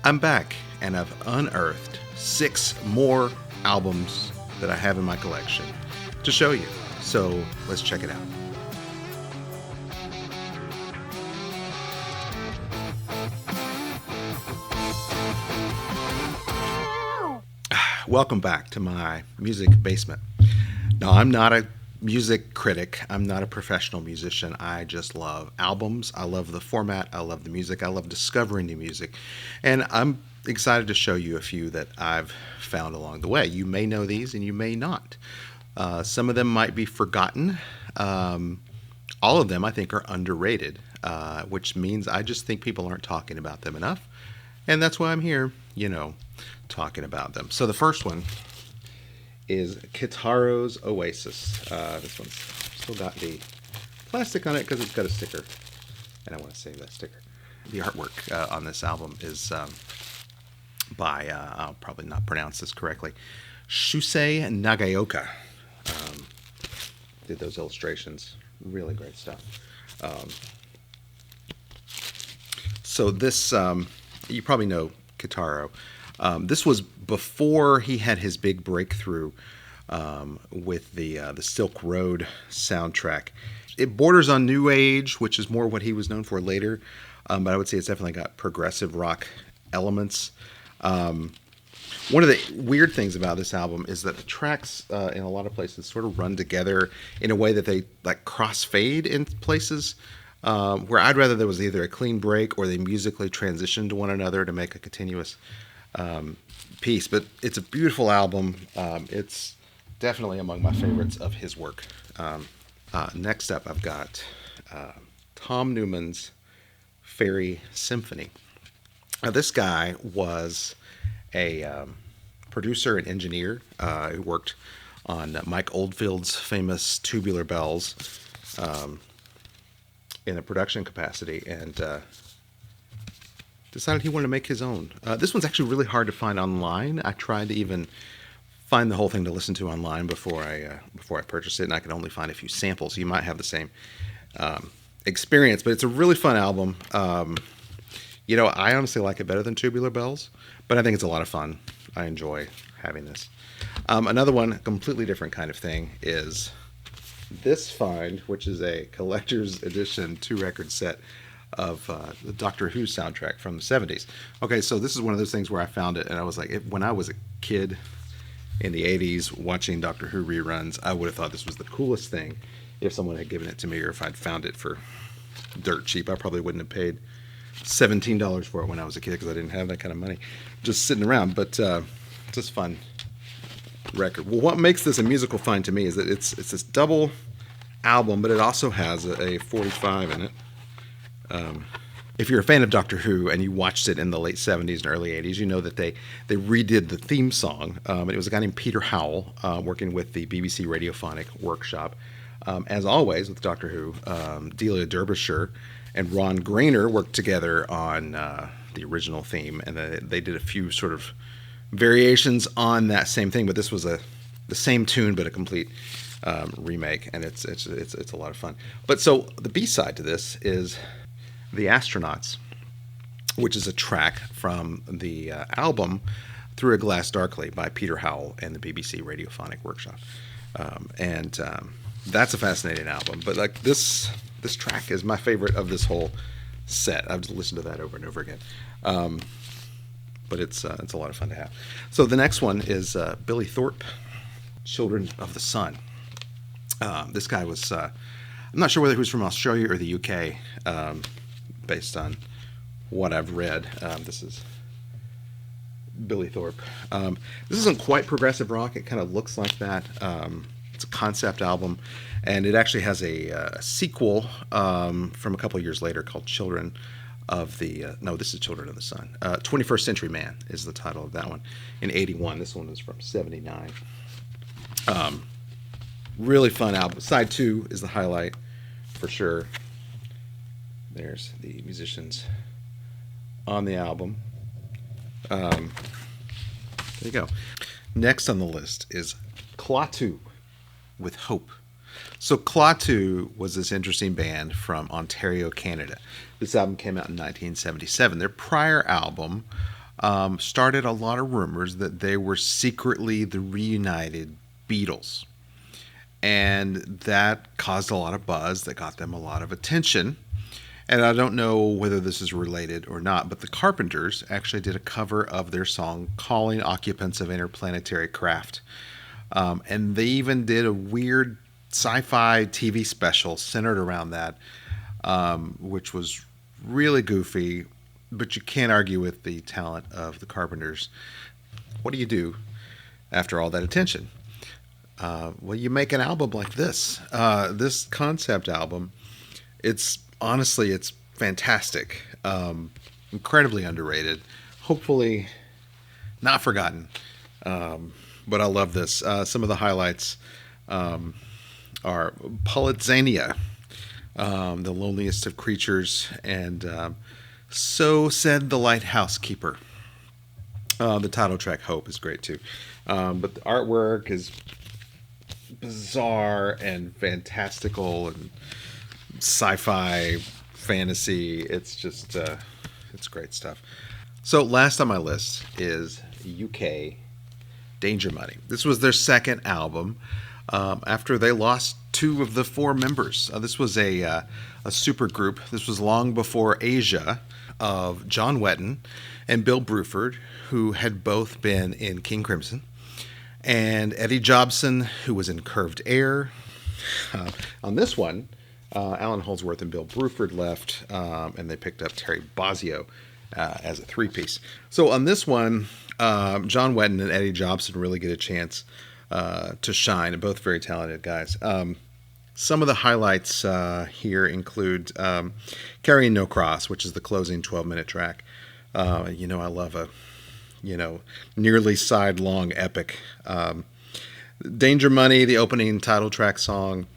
I'm back and I've unearthed 6 more albums that I have in my collection to show you. So let's check it out. Welcome back to my music basement. Now, I'm not a music critic. I'm not a professional musician. I just love albums. I love the format. I love the music. I love discovering new music. And I'm excited to show you a few that I've found along the way. You may know these and you may not. Some of them might be forgotten. All of them, I think, are underrated, which means I just think people aren't talking about them enough. And that's why I'm here, talking about them. So the first one is Kitaro's Oasis. This one's still got the plastic on it because it's got a sticker, and I want to save that sticker. The artwork on this album is by, I'll probably not pronounce this correctly, Shusei Nagaoka. Did those illustrations. Really great stuff. So this, you probably know Kitaro. This was before he had his big breakthrough with the Silk Road soundtrack. It borders on New Age, which is more what he was known for later, but I would say it's definitely got progressive rock elements. One of the weird things about this album is that the tracks in a lot of places sort of run together in a way that they like crossfade in places. Where I'd rather there was either a clean break or they musically transitioned to one another to make a continuous piece. But it's a beautiful album. It's definitely among my favorites of his work. Next up, I've got Tom Newman's Fairy Symphony. Now, this guy was a producer and engineer who worked on Mike Oldfield's famous Tubular Bells in a production capacity, and decided he wanted to make his own. This one's actually really hard to find online. I tried to even find the whole thing to listen to online before I purchased it, and I could only find a few samples. You might have the same experience, but it's a really fun album. I honestly like it better than Tubular Bells, but I think it's a lot of fun. I enjoy having this. Another one, a completely different kind of thing, is this find, which is a collector's edition 2-record set of the Doctor Who soundtrack from the 70s. Okay, so this is one of those things where I found it, and I was like, when I was a kid in the 80s watching Doctor Who reruns, I would have thought this was the coolest thing if someone had given it to me, or if I'd found it for dirt cheap. I probably wouldn't have paid $17 for it when I was a kid because I didn't have that kind of money just sitting around. But just fun record. Well, what makes this a musical find to me is that it's this double album, but it also has a 45 in it. If you're a fan of Doctor Who and you watched it in the late 70s and early 80s, you know that they redid the theme song. It was a guy named Peter Howell working with the BBC Radiophonic Workshop. As always with Doctor Who, Delia Derbyshire and Ron Grainer worked together on the original theme, and they did a few sort of variations on that same thing. But this was the same tune, but a complete remake, and it's a lot of fun. But so the B-side to this is The Astronauts, which is a track from the album Through a Glass Darkly by Peter Howell and the BBC Radiophonic Workshop. That's a fascinating album. But like this track is my favorite of this whole set. I've listened to that over and over again. But it's a lot of fun to have. So the next one is Billy Thorpe, Children of the Sun. This guy was, I'm not sure whether he was from Australia or the UK, based on what I've read. This is Billy Thorpe. This isn't quite progressive rock. It kind of looks like that. It's a concept album, and it actually has a sequel from a couple of years later called Children of the... no, this is Children of the Sun. 21st Century Man is the title of that one in 81. This one is from 79. Really fun album. Side 2 is the highlight for sure. There's the musicians on the album. There you go. Next on the list is Klaatu with Hope. So Klaatu was this interesting band from Ontario, Canada. This album came out in 1977. Their prior album started a lot of rumors that they were secretly the reunited Beatles. And that caused a lot of buzz, that got them a lot of attention. And I don't know whether this is related or not, but the Carpenters actually did a cover of their song Calling Occupants of Interplanetary Craft. And they even did a weird sci fi TV special centered around that, which was really goofy, but you can't argue with the talent of the Carpenters. What do you do after all that attention? Well, you make an album like this. This concept album, it's honestly, it's fantastic. Incredibly underrated. Hopefully, not forgotten. But I love this. Some of the highlights are Politzania, the loneliest of creatures, and So Said the Lighthouse Keeper. The title track Hope is great too. But the artwork is bizarre and fantastical and sci-fi fantasy. It's just it's great stuff. So last on my list is UK Danger Money. This was their second album after they lost two of the four members. This was a super group. This was long before Asia, of John Wetton and Bill Bruford, who had both been in King Crimson, and Eddie Jobson, who was in Curved Air. On this one, Alan Holdsworth and Bill Bruford left, and they picked up Terry Bozzio as a three-piece. So on this one, John Wetton and Eddie Jobson really get a chance to shine, both very talented guys. Some of the highlights here include Carrying No Cross, which is the closing 12-minute track. I love a nearly side-long epic. Danger Money, the opening title track song.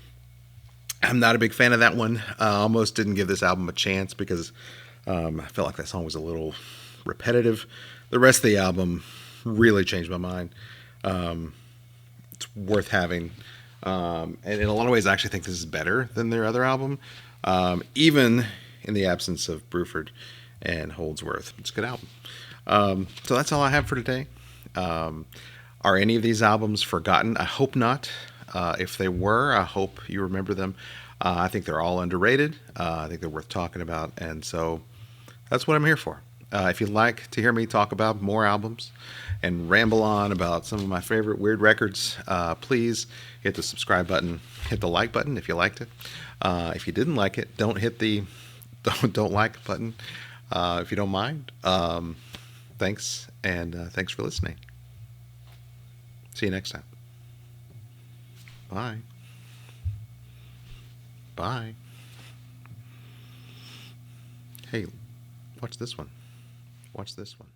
I'm not a big fan of that one. I almost didn't give this album a chance because I felt like that song was a little repetitive. The rest of the album really changed my mind. It's worth having. And in a lot of ways, I actually think this is better than their other album, even in the absence of Bruford and Holdsworth. It's a good album. So that's all I have for today. Are any of these albums forgotten? I hope not. If they were, I hope you remember them. I think they're all underrated. I think they're worth talking about. And so that's what I'm here for. If you'd like to hear me talk about more albums and ramble on about some of my favorite weird records, please hit the subscribe button, hit the like button if you liked it. If you didn't like it, don't hit the don't like button if you don't mind. Thanks, and thanks for listening. See you next time. Bye. Bye. Hey, watch this one. Watch this one.